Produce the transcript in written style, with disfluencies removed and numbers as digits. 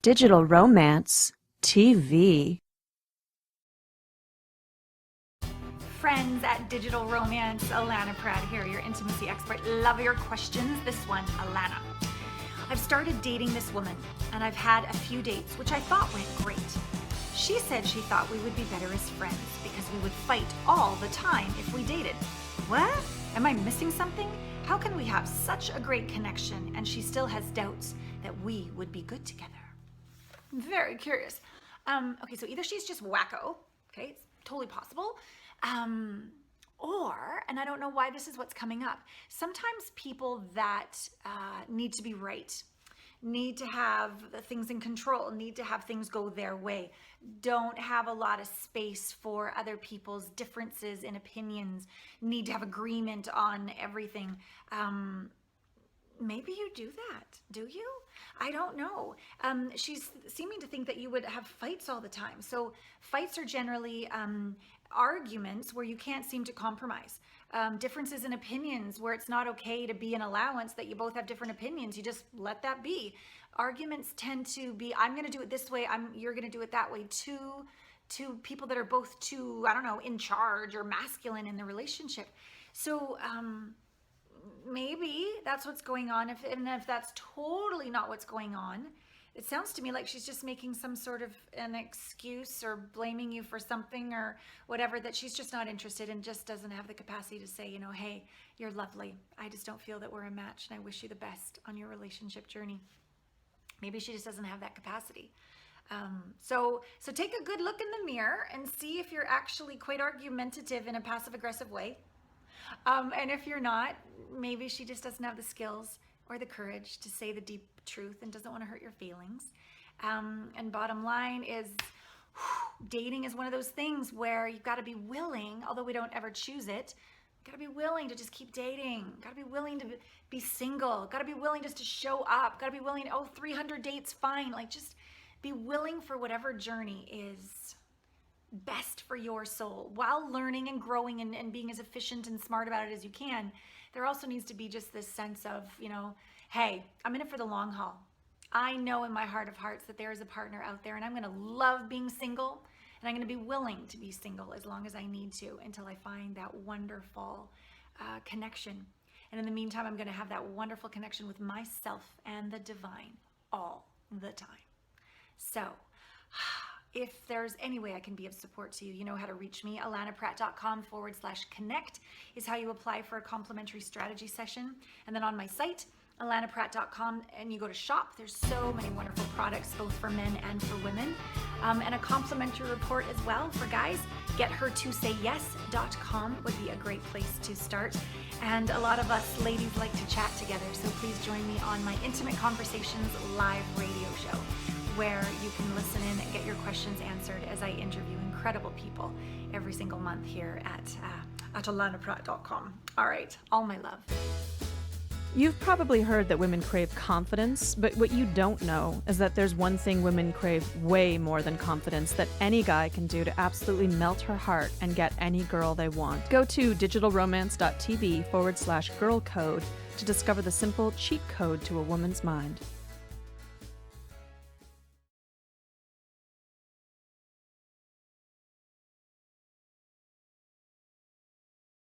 Digital Romance TV. Friends at Digital Romance, Allana Pratt here, your intimacy expert. Love your questions. This one, Allana. I've started dating this woman, and I've had a few dates, which I thought went great. She said she thought we would be better as friends because we would fight all the time if we dated. What? Am I missing something? How can we have such a great connection and she still has doubts that we would be good together? I'm very curious. Okay, so either she's just wacko, okay, it's totally possible, or, and I don't know why this is what's coming up, sometimes people that need to be right, need to have things in control, need to have things go their way, don't have a lot of space for other people's differences in opinions, need to have agreement on everything. Maybe you do that, do you? I don't know. She's seeming to think that you would have fights all the time. So fights are generally arguments where you can't seem to compromise. Differences in opinions where it's not okay to be an allowance that you both have different opinions. You just let that be. Arguments tend to be, I'm going to do it this way, you're going to do it that way. Two people that are both too, I don't know, in charge or masculine in the relationship. So maybe that's what's going on. If that's totally not what's going on, it sounds to me like she's just making some sort of an excuse or blaming you for something or whatever, that she's just not interested and just doesn't have the capacity to say, hey, you're lovely. I just don't feel that we're a match and I wish you the best on your relationship journey. Maybe she just doesn't have that capacity. So take a good look in the mirror and see if you're actually quite argumentative in a passive-aggressive way. And if you're not, maybe she just doesn't have the skills or the courage to say the deep truth and doesn't want to hurt your feelings. And bottom line is, dating is one of those things where you've got to be willing, although we don't ever choose it, got to be willing to just keep dating, got to be willing to be single, got to be willing just to show up, got to be willing to, 300 dates, fine. Like, just be willing for whatever journey is best for your soul while learning and growing and being as efficient and smart about it as you can. There also needs to be just this sense of, hey, I'm in it for the long haul. I know in my heart of hearts that there is a partner out there and I'm going to love being single and I'm going to be willing to be single as long as I need to until I find that wonderful connection. And in the meantime, I'm going to have that wonderful connection with myself and the divine all the time. So if there's any way I can be of support to you, you know how to reach me. allanapratt.com/connect is how you apply for a complimentary strategy session. And then on my site, allanapratt.com, and you go to shop, there's so many wonderful products, both for men and for women. And a complimentary report as well for guys. GetHerToSayYes.com would be a great place to start. And a lot of us ladies like to chat together, so please join me on my Intimate Conversations live radio show, where you can listen in and get your questions answered as I interview incredible people every single month here at allanapratt.com. All right, all my love. You've probably heard that women crave confidence, but what you don't know is that there's one thing women crave way more than confidence that any guy can do to absolutely melt her heart and get any girl they want. Go to digitalromance.tv/girl code to discover the simple cheat code to a woman's mind.